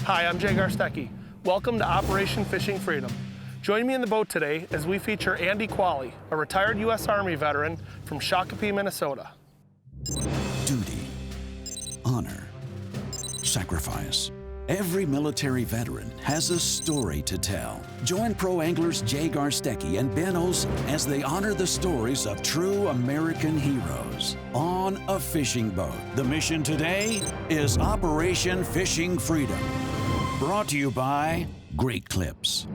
Hi, I'm Jay Garstecki. Welcome to Operation Fishing Freedom. Join me in the boat today as we feature Andy Qualy, a retired U.S. Army veteran from Shakopee, Minnesota. Duty, honor, sacrifice. Every military veteran has a story to tell. Join pro anglers Jay Garstecki and Ben Olsen as they honor the stories of true American heroes on a fishing boat. The mission today is Operation Fishing Freedom. Brought to you by Great Clips.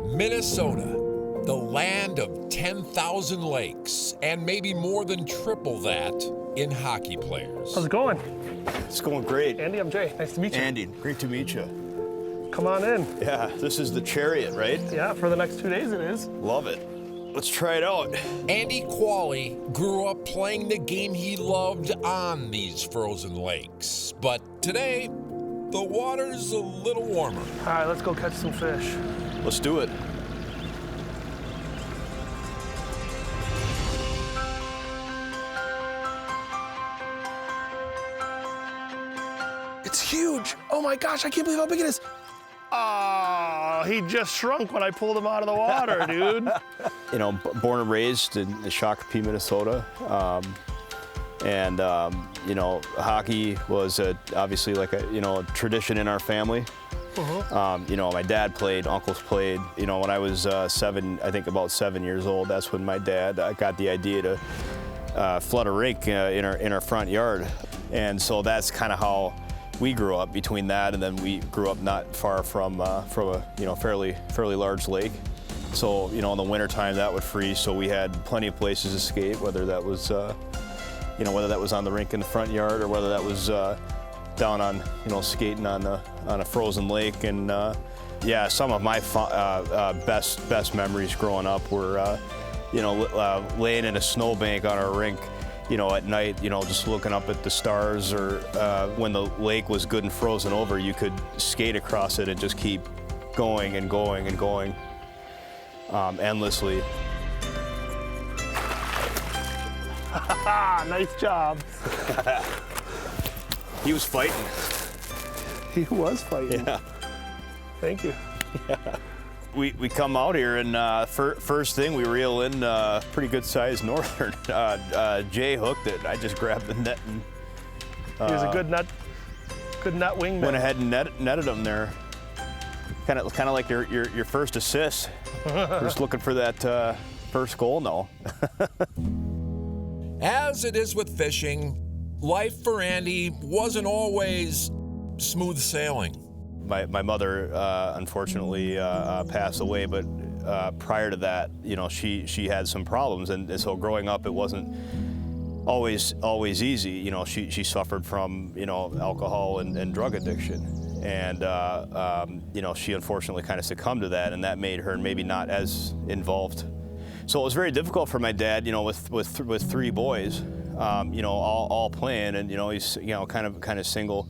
Minnesota, the land of 10,000 lakes, and maybe more than triple that in hockey players. How's it going? It's going great. Andy, I'm Jay. Nice to meet you. Andy, great to meet you. Come on in. Yeah, this is the Chariot, right? Yeah, for the next 2 days it is. Love it. Let's try it out. Andy Qualy grew up playing the game he loved on these frozen lakes. But today, the water's a little warmer. All right, let's go catch some fish. Let's do it. It's huge. Oh my gosh, I can't believe how big it is. Oh, he just shrunk when I pulled him out of the water, dude. You know, born and raised in Shakopee, Minnesota. You know, hockey was obviously like a tradition in our family. You know, my dad played, uncles played. You know, when I was about 7 years old, that's when my dad got the idea to flood a rink in our front yard. And so that's kind of how we grew up, between that, and then we grew up not far from a fairly large lake. So in the wintertime that would freeze, so we had plenty of places to skate, whether that was whether that was on the rink in the front yard or whether that was down on skating on a frozen lake. And yeah, some of my best memories growing up were laying in a snowbank on our rink, at night, just looking up at the stars, or when the lake was good and frozen over, you could skate across it and just keep going and going and going endlessly. Nice job. He was fighting. He was fighting. Yeah. Thank you. Yeah. We come out here, and first thing we reel in pretty good sized northern. Jay hooked it. I just grabbed the net and He was a good net wingman. went ahead and netted him there. Kind of like your first assist. Just looking for that first goal now. As it is with fishing, life for Andy wasn't always smooth sailing. My mother unfortunately passed away, but prior to that, she had some problems, and so growing up, it wasn't always easy. She suffered from alcohol and drug addiction, and she unfortunately kind of succumbed to that, and that made her maybe not as involved. So it was very difficult for my dad, with three boys, all playing, and he's kind of single.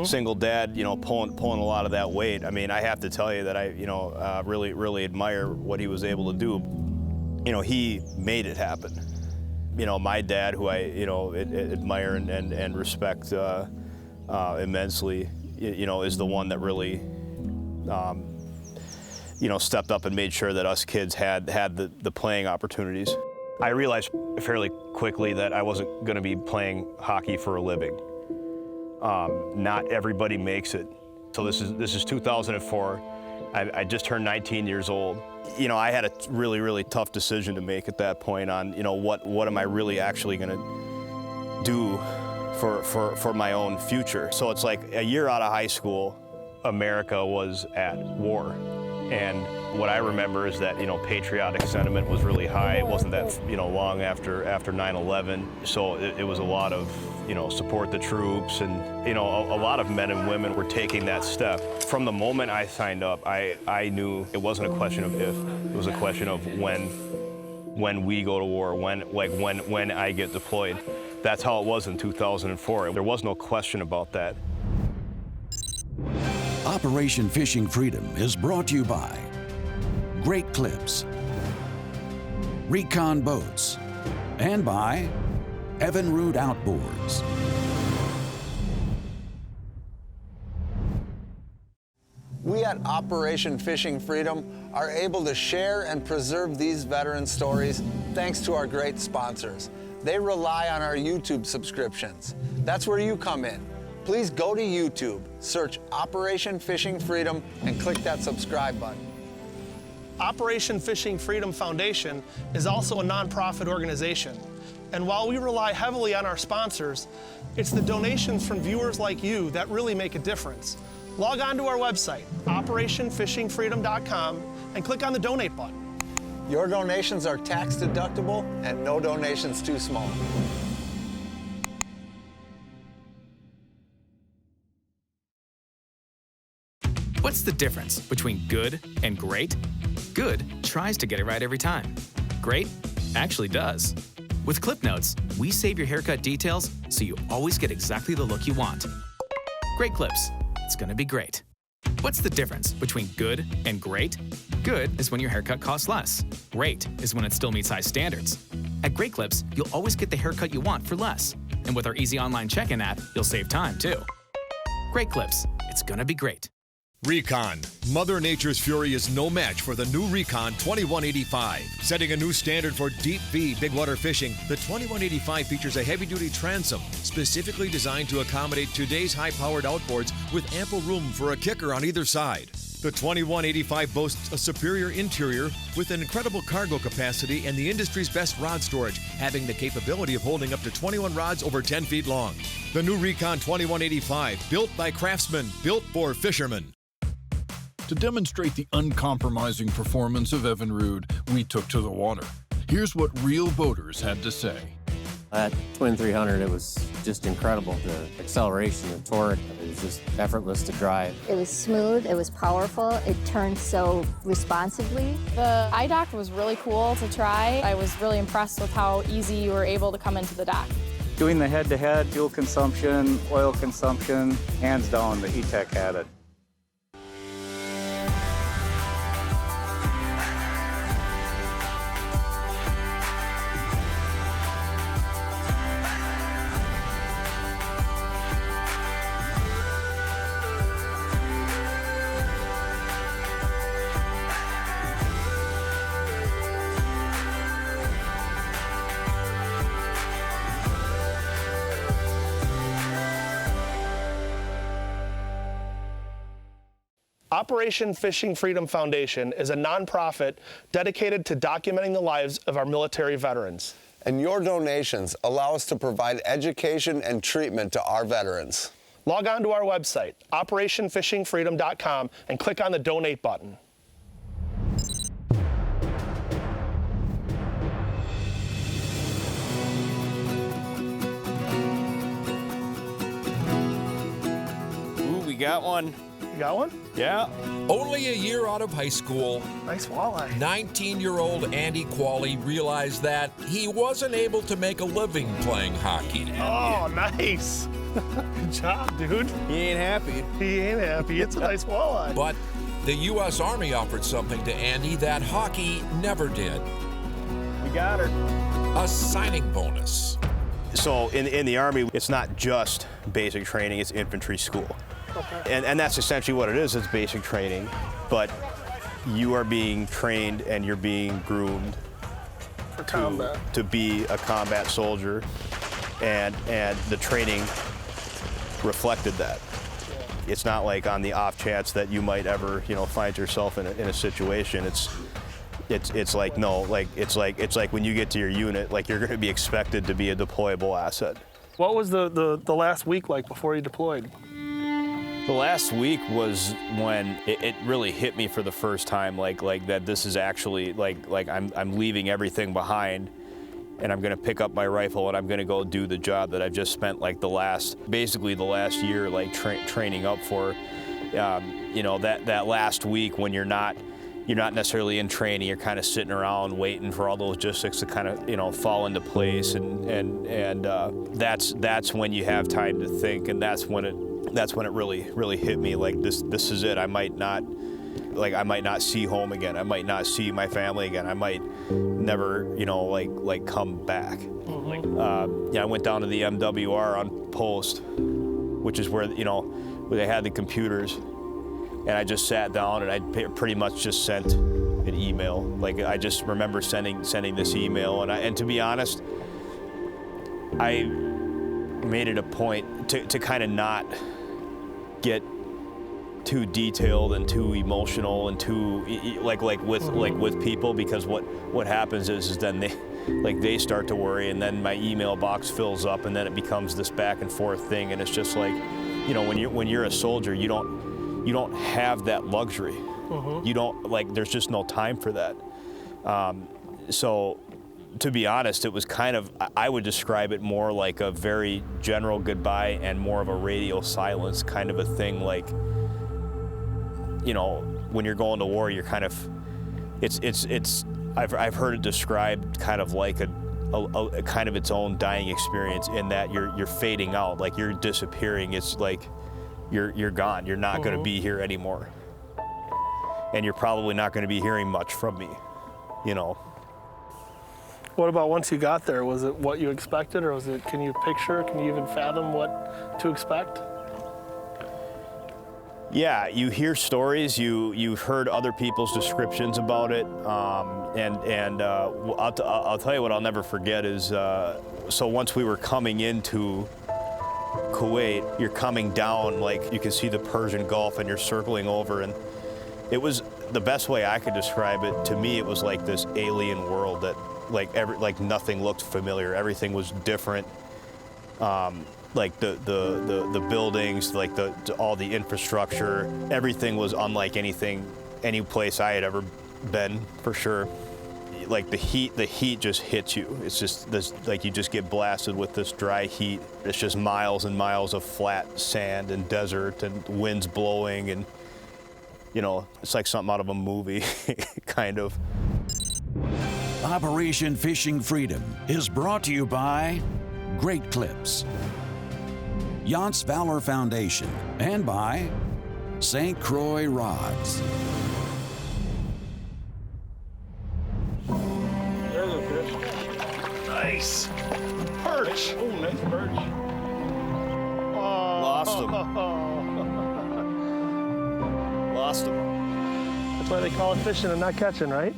Single dad, pulling a lot of that weight. I mean, I have to tell you that I, really admire what he was able to do. He made it happen. My dad, who I, admire and respect immensely, is the one that really, stepped up and made sure that us kids had the playing opportunities. I realized fairly quickly that I wasn't going to be playing hockey for a living. Not everybody makes it. So this is 2004. I just turned 19 years old. I had a really tough decision to make at that point on, what am I really actually going to do for my own future. So it's like a year out of high school, America was at war. And what I remember is that, patriotic sentiment was really high. It wasn't that, long after 9/11. So it was a lot of, support the troops, and, a lot of men and women were taking that step. From the moment I signed up, I knew it wasn't a question of if, it was a question of when we go to war, when I get deployed. That's how it was in 2004. There was no question about that. Operation Fishing Freedom is brought to you by Great Clips, Recon Boats, and by Evinrude Outboards. we at Operation Fishing Freedom are able to share and preserve these veteran stories thanks to our great sponsors. They rely on our YouTube subscriptions. That's where you come in. Please go to YouTube, search Operation Fishing Freedom, and click that subscribe button. Operation Fishing Freedom Foundation is also a nonprofit organization. And while we rely heavily on our sponsors, it's the donations from viewers like you that really make a difference. Log on to our website, operationfishingfreedom.com, and click on the donate button. Your donations are tax deductible and no donation's too small. What's the difference between good and great? Good tries to get it right every time. Great actually does. With Clip Notes, we save your haircut details so you always get exactly the look you want. Great Clips. It's gonna be great. What's the difference between good and great? Good is when your haircut costs less. Great is when it still meets high standards. At Great Clips, you'll always get the haircut you want for less. And with our easy online check-in app, you'll save time too. Great Clips. It's gonna be great. Recon. Mother Nature's fury is no match for the new Recon 2185. Setting a new standard for deep V big water fishing, the 2185 features a heavy-duty transom specifically designed to accommodate today's high-powered outboards with ample room for a kicker on either side. The 2185 boasts a superior interior with an incredible cargo capacity and the industry's best rod storage, having the capability of holding up to 21 rods over 10 feet long. The new Recon 2185, built by craftsmen, built for fishermen. To demonstrate the uncompromising performance of Evinrude, we took to the water. Here's what real boaters had to say. At Twin 300, it was just incredible. The acceleration, the torque, it was just effortless to drive. It was smooth, it was powerful, it turned so responsively. The iDock was really cool to try. I was really impressed with how easy you were able to come into the dock. Doing the head-to-head fuel consumption, oil consumption, hands down, the E-Tech had it. Operation Fishing Freedom Foundation is a nonprofit dedicated to documenting the lives of our military veterans. And your donations allow us to provide education and treatment to our veterans. Log on to our website, operationfishingfreedom.com, and click on the donate button. Ooh, we got one. You got one? Yeah. Only a year out of high school, Nice walleye. 19-year-old Andy Qualy realized that he wasn't able to make a living playing hockey. Oh, nice. Good job, dude. He ain't happy. He ain't happy. It's a nice walleye. But the U.S. Army offered something to Andy that hockey never did. We got her. A signing bonus. So in the Army, it's not just basic training, it's infantry school. Okay. And that's essentially what it is, it's basic training. But you are being trained and you're being groomed For combat. to be a combat soldier. And the training reflected that. It's not like on the off chance that you might ever, find yourself in a situation. It's like no, like it's like when you get to your unit, like you're going to be expected to be a deployable asset. What was the last week like before you deployed? The last week was when it really hit me for the first time, like that this is actually like I'm leaving everything behind, and I'm going to pick up my rifle and I'm going to go do the job that I've just spent like basically the last year like training up for. That last week when you're not necessarily in training, you're kind of sitting around waiting for all the logistics to kind of fall into place, and that's when you have time to think, and that's when it really hit me, like this is it. I might not see home again. I might not see my family again. I might never come back. Mm-hmm. I went down to the MWR on post, which is where they had the computers. And I just sat down and I pretty much just sent an email. Like, I just remember sending this email, and to be honest, I made it a point to kind of not get too detailed and too emotional and too like with people, because what happens is then they start to worry, and then my email box fills up, and then it becomes this back and forth thing, and it's just like, you know, when you're a soldier, you don't have that luxury. You don't, like, there's just no time for that. So to be honest, it was kind of, I would describe it more like a very general goodbye and more of a radio silence kind of a thing. Like, you know, when you're going to war, you're kind of, I've heard it described kind of like a kind of its own dying experience, in that you're fading out, like you're disappearing. It's like you're gone. You're not going to be here anymore, and you're probably not going to be hearing much from me, you know. What about once you got there? Was it what you expected, or was it, can you even fathom what to expect? Yeah, you hear stories, you've heard other people's descriptions about it, and I'll tell you what I'll never forget is, so once we were coming into Kuwait, you're coming down, like you can see the Persian Gulf, and you're circling over, and it was the best way I could describe it. To me, it was like this alien world that, like nothing looked familiar. Everything was different. Like the buildings, like all the infrastructure, everything was unlike any place I had ever been, for sure. Like the heat just hits you. It's just this, like, you just get blasted with this dry heat. It's just miles and miles of flat sand and desert and winds blowing, and, you know, it's like something out of a movie, kind of. Operation Fishing Freedom is brought to you by Great Clips, Yance Valor Foundation, and by St. Croix Rods. There's a fish. Nice. Perch. Oh, nice perch. Oh. Lost him. Lost him. That's why they call it fishing and not catching, right?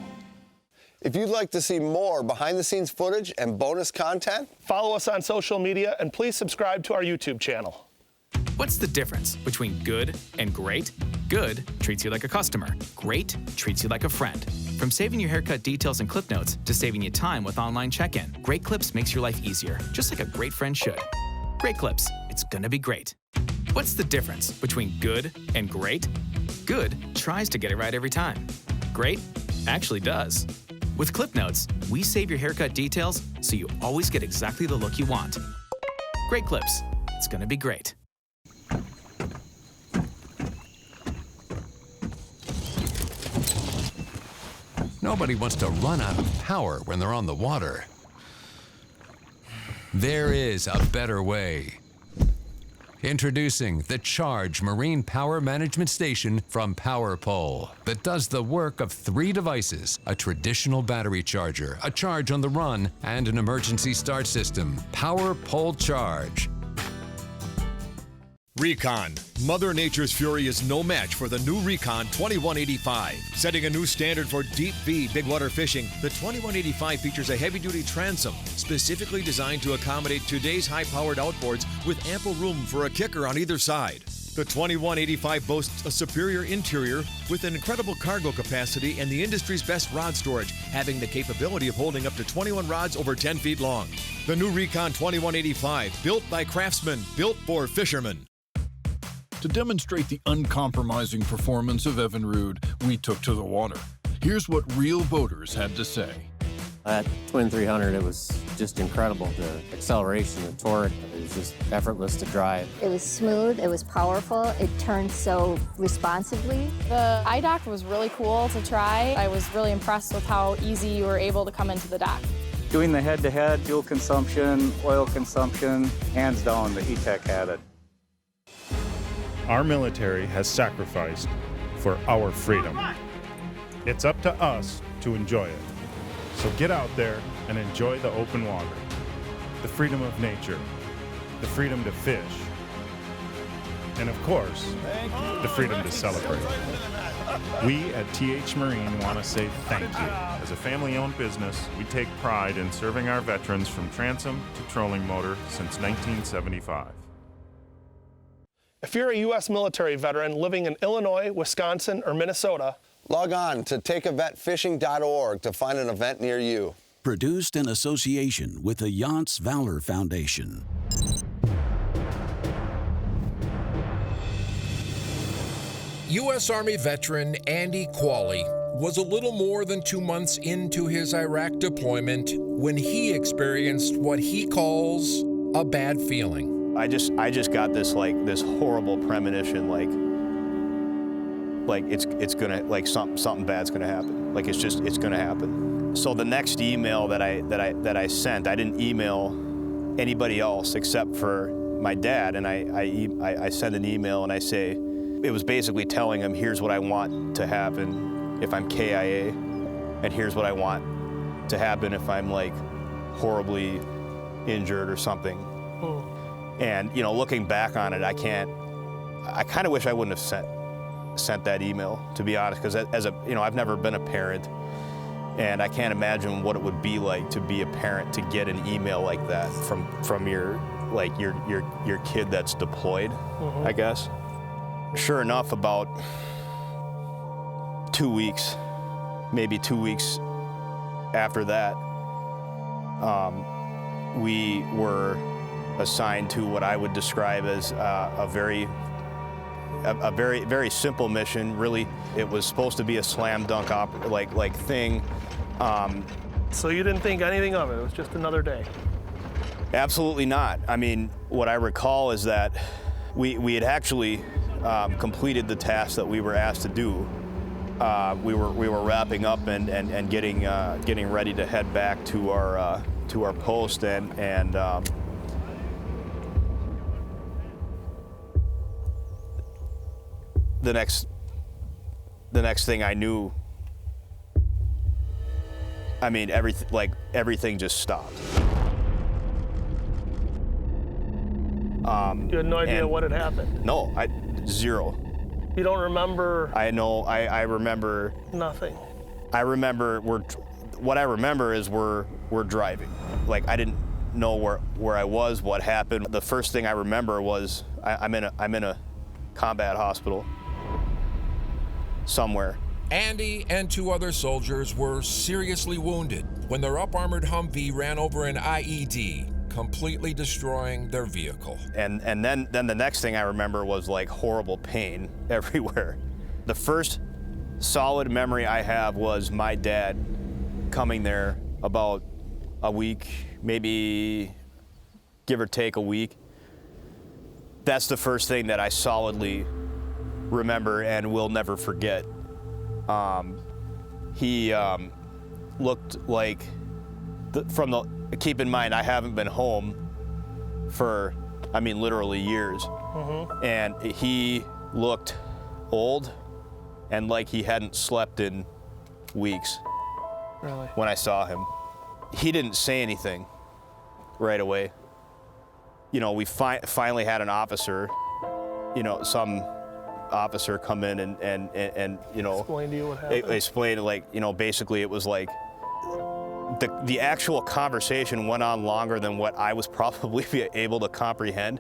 If you'd like to see more behind-the-scenes footage and bonus content, follow us on social media, and please subscribe to our YouTube channel. What's the difference between good and great? Good treats you like a customer. Great treats you like a friend. From saving your haircut details and clip notes to saving you time with online check-in, Great Clips makes your life easier, just like a great friend should. Great Clips, it's gonna be great. What's the difference between good and great? Good tries to get it right every time. Great actually does. With Clip Notes, we save your haircut details so you always get exactly the look you want. Great Clips, it's gonna be great. Nobody wants to run out of power when they're on the water. There is a better way. Introducing the Charge Marine Power Management Station from PowerPole that does the work of 3 devices: a traditional battery charger, a charge on the run, and an emergency start system. PowerPole Charge. Recon. Mother Nature's fury is no match for the new Recon 2185. Setting a new standard for deep V big water fishing, the 2185 features a heavy-duty transom specifically designed to accommodate today's high-powered outboards with ample room for a kicker on either side. The 2185 boasts a superior interior with an incredible cargo capacity and the industry's best rod storage, having the capability of holding up to 21 rods over 10 feet long. The new Recon 2185, built by craftsmen, built for fishermen. To demonstrate the uncompromising performance of Evinrude, we took to the water. Here's what real boaters had to say. That Twin 300, it was just incredible. The acceleration, the torque, it was just effortless to drive. It was smooth, it was powerful, it turned so responsively. The iDock was really cool to try. I was really impressed with how easy you were able to come into the dock. Doing the head-to-head fuel consumption, oil consumption, hands down, the E-Tech had it. Our military has sacrificed for our freedom. It's up to us to enjoy it. So get out there and enjoy the open water, the freedom of nature, the freedom to fish, and of course, the freedom to celebrate. We at TH Marine want to say thank you. As a family-owned business, we take pride in serving our veterans from transom to trolling motor since 1975. If you're a U.S. military veteran living in Illinois, Wisconsin, or Minnesota, log on to takeevetfishing.org to find an event near you. Produced in association with the Yance Valor Foundation. U.S. Army veteran Andy Qualy was a little more than 2 months into his Iraq deployment when he experienced what he calls a bad feeling. I just got this this horrible premonition, like it's gonna, like something bad's gonna happen. Like it's gonna happen. So the next email that I sent, I didn't email anybody else except for my dad, and I sent an email and I say, it was basically telling him, here's what I want to happen if I'm KIA, and here's what I want to happen if I'm like horribly injured or something. And looking back on it, I kind of wish I wouldn't have sent that email, to be honest, because I've never been a parent, and I can't imagine what it would be like to be a parent, to get an email like that from your kid that's deployed, I guess. Sure enough, about 2 weeks, maybe 2 weeks after that, we were assigned to what I would describe as a very simple mission. Really, it was supposed to be a slam dunk thing. So you didn't think anything of it? It was just another day? Absolutely not. I mean, what I recall is that we had actually completed the task that we were asked to do. We were wrapping up and getting ready to head back to our post, and the next thing I knew, I mean, everything just stopped. You had no idea what had happened? No, zero. You don't remember? I know. I remember nothing. I remember what I remember is we're driving. Like, I didn't know where I was, what happened. The first thing I remember was I'm in a combat hospital somewhere. Andy and 2 other soldiers were seriously wounded when their up-armored Humvee ran over an IED, completely destroying their vehicle. And then the next thing I remember was like horrible pain everywhere. The first solid memory I have was my dad coming there about a week, maybe give or take a week. That's the first thing that I solidly remember and will never forget. He looked like, keep in mind, I haven't been home for, literally years. And he looked old and like he hadn't slept in weeks. Really? When I saw him. He didn't say anything right away. We finally had an officer, some officer come in and explain to you what happened. Explain, basically it was like the actual conversation went on longer than what I was probably able to comprehend.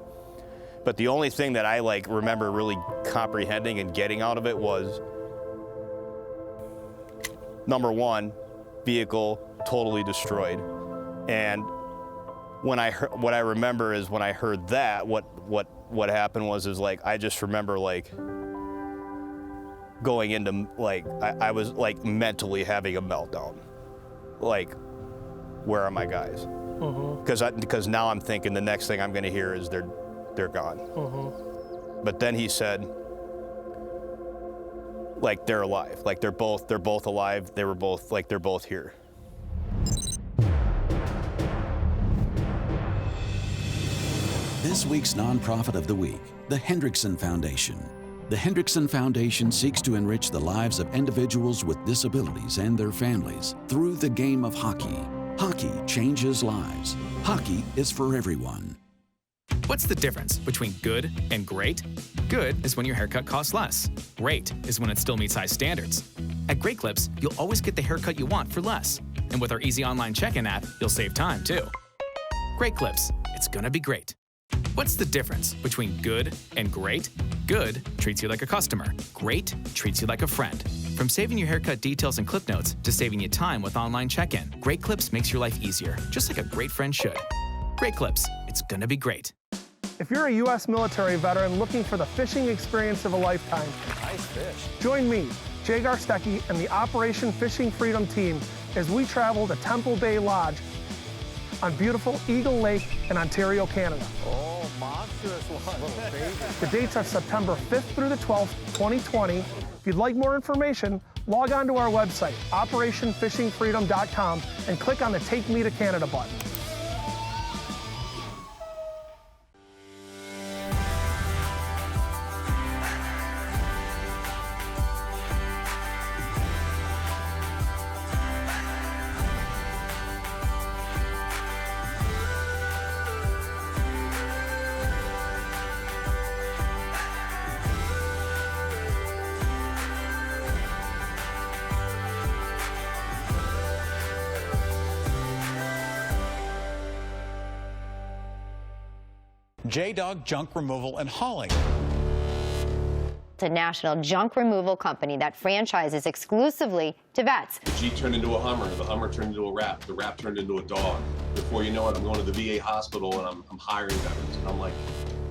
But the only thing that I remember really comprehending and getting out of it was, number one, vehicle totally destroyed. And what I remember is when I heard that, what happened was I just remember going into I was mentally having a meltdown. Where are my guys? Because now I'm thinking the next thing I'm going to hear is they're gone. But then he said, they're alive. They're both alive. They were both they're both here. This week's nonprofit of the week, the Hendrickson Foundation. The Hendrickson Foundation seeks to enrich the lives of individuals with disabilities and their families through the game of hockey. Hockey changes lives. Hockey is for everyone. What's the difference between good and great? Good is when your haircut costs less. Great is when it still meets high standards. At Great Clips, you'll always get the haircut you want for less. And with our easy online check-in app, you'll save time too. Great Clips, it's gonna be great. What's the difference between good and great? Good treats you like a customer. Great treats you like a friend. From saving your haircut details and clip notes to saving you time with online check-in, Great Clips makes your life easier, just like a great friend should. Great Clips, it's gonna be great. If you're a U.S. military veteran looking for the fishing experience of a lifetime, Nice fish. join me, Jay Garstecki, and the Operation Fishing Freedom team as we travel to Temple Bay Lodge on beautiful Eagle Lake in Ontario, Canada. Oh, monstrous one. The dates are September 5th through the 12th, 2020. If you'd like more information, log on to our website, operationfishingfreedom.com, and click on the Take Me to Canada button. J-Dog Junk Removal and Hauling. It's a national junk removal company that franchises exclusively to vets. The Jeep turned into a Hummer, the Hummer turned into a Wrap, the Wrap turned into a dog. Before you know it, I'm going to the VA hospital and I'm hiring veterans. And I'm like,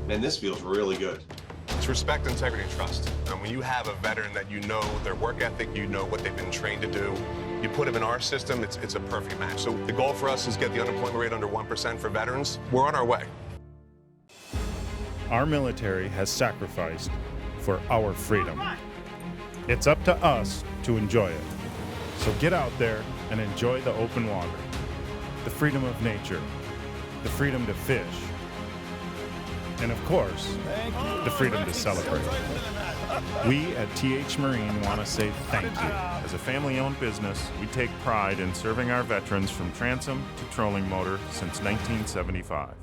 man, this feels really good. It's respect, integrity, and trust. And when you have a veteran that you know their work ethic, you know what they've been trained to do, you put them in our system, it's a perfect match. So the goal for us is get the unemployment rate under 1% for veterans. We're on our way. Our military has sacrificed for our freedom. It's up to us to enjoy it. So get out there and enjoy the open water, the freedom of nature, the freedom to fish, and of course, the freedom to celebrate. We at TH Marine want to say thank you. As a family-owned business, we take pride in serving our veterans from transom to trolling motor since 1975.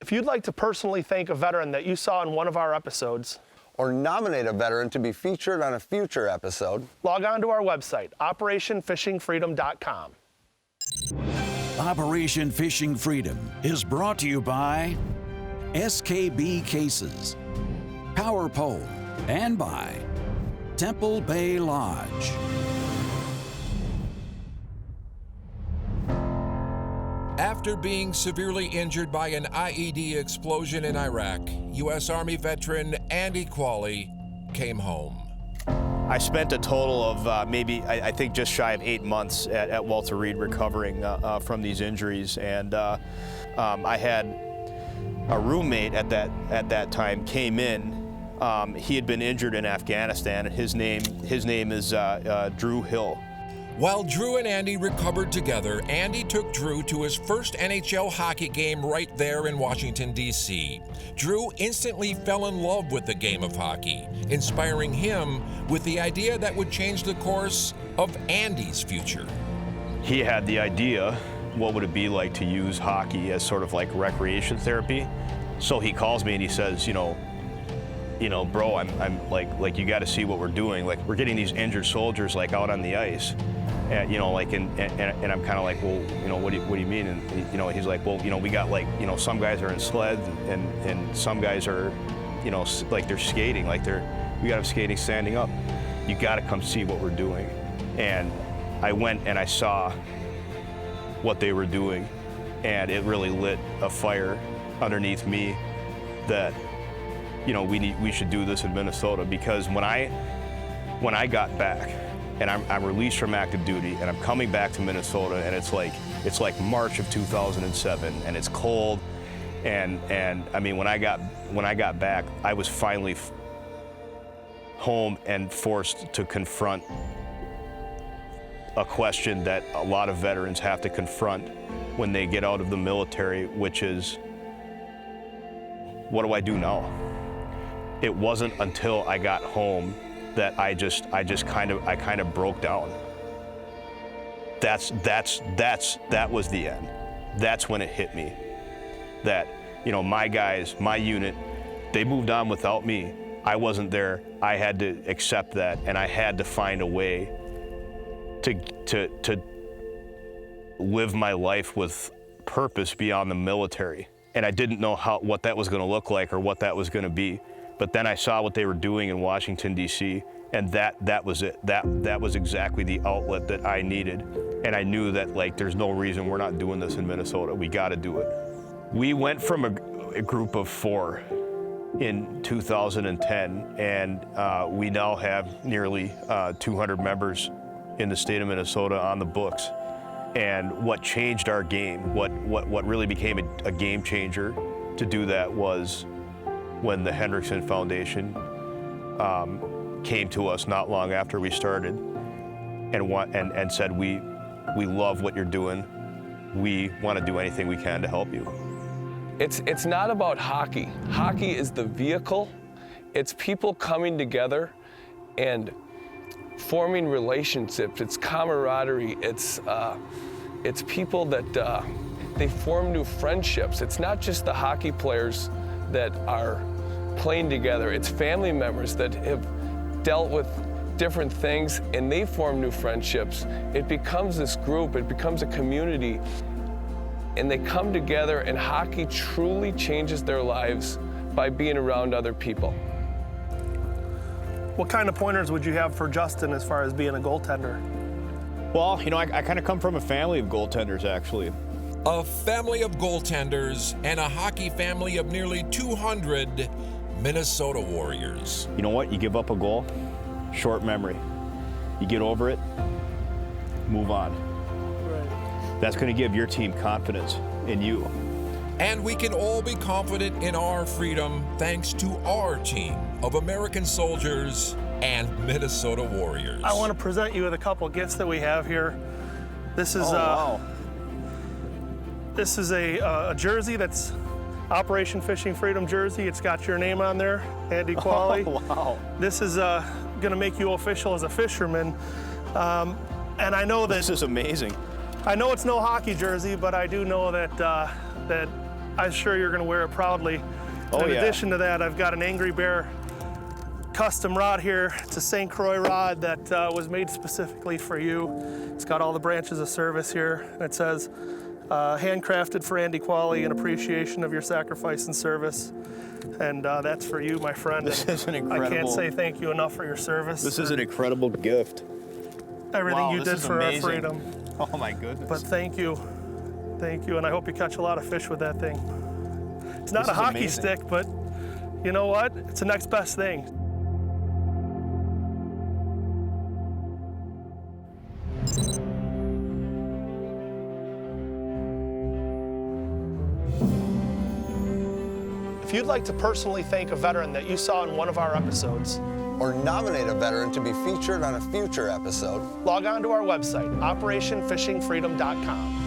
If you'd like to personally thank a veteran that you saw in one of our episodes, or nominate a veteran to be featured on a future episode, log on to our website, operationfishingfreedom.com. Operation Fishing Freedom is brought to you by SKB Cases, Power Pole, and by Temple Bay Lodge. After being severely injured by an IED explosion in Iraq, U.S. Army veteran Andy Qualy came home. I spent a total of I think just shy of 8 months at Walter Reed recovering from these injuries, and I had a roommate at that time came in. He had been injured in Afghanistan, and his name is Drew Hill. While Drew and Andy recovered together, Andy took Drew to his first NHL hockey game right there in Washington, D.C. Drew instantly fell in love with the game of hockey, inspiring him with the idea that would change the course of Andy's future. He had the idea, what would it be like to use hockey as sort of like recreation therapy? So he calls me and he says, you know, bro, I'm like you got to see what we're doing. Like, we're getting these injured soldiers like out on the ice. And, and I'm kind of like, well, what do you mean? And, he's like, well, we got like, some guys are in sleds and some guys are, like they're skating, we got them skating standing up. You got to come see what we're doing. And I went and I saw what they were doing, and it really lit a fire underneath me that, we should do this in Minnesota, because when I got back, and I'm released from active duty, and I'm coming back to Minnesota, and it's like March of 2007, and it's cold, and I mean, when I got back, I was finally home and forced to confront a question that a lot of veterans have to confront when they get out of the military, which is, what do I do now? It wasn't until I got home that I kind of broke down. That was the end. That's when it hit me that You know, my guys, my unit, they moved on without me. I wasn't there. I had to accept that, and I had to find a way to live my life with purpose beyond the military. And I didn't know what that was going to look like or what that was going to be. But then I saw what they were doing in Washington, D.C., and that was it. That was exactly the outlet that I needed. And I knew that, like, there's no reason we're not doing this in Minnesota. We got to do it. We went from a group of 4 in 2010, and we now have nearly 200 members in the state of Minnesota on the books. And what changed our game, what really became a game changer to do that was when the Hendrickson Foundation came to us not long after we started and said, we love what you're doing. We want to do anything we can to help you. It's not about hockey. Hockey is the vehicle. It's people coming together and forming relationships. It's camaraderie. It's people that they form new friendships. It's not just the hockey players that are playing together. It's family members that have dealt with different things and they form new friendships. It becomes this group. It becomes a community. And they come together, and hockey truly changes their lives by being around other people. What kind of pointers would you have for Justin as far as being a goaltender? Well, you know, I kind of come from a family of goaltenders, actually. A family of goaltenders and a hockey family of nearly 200 Minnesota Warriors. You know what? You give up a goal, short memory. You get over it, move on. That's going to give your team confidence in you. And we can all be confident in our freedom thanks to our team of American soldiers and Minnesota Warriors. I want to present you with a couple gifts that we have here. This is wow. This is a jersey that's Operation Fishing Freedom jersey. It's got your name on there, Andy Qualy. Oh, wow. This is going to make you official as a fisherman. And I know that this is amazing. I know it's no hockey jersey, but I do know that that I'm sure you're going to wear it proudly. Oh, in yeah. addition to that, I've got an Angry Bear custom rod here. It's a St. Croix rod that was made specifically for you. It's got all the branches of service here. And it says, handcrafted for Andy Qualy in appreciation of your sacrifice and service. And that's for you, my friend. This is an incredible... I can't say thank you enough for your service. This is an incredible gift. Everything you did for amazing. our freedom. Oh my goodness. But thank you, and I hope you catch a lot of fish with that thing. It's not a hockey amazing. stick, but you know what? It's the next best thing. If you'd like to personally thank a veteran that you saw in one of our episodes, or nominate a veteran to be featured on a future episode, log on to our website, OperationFishingFreedom.com.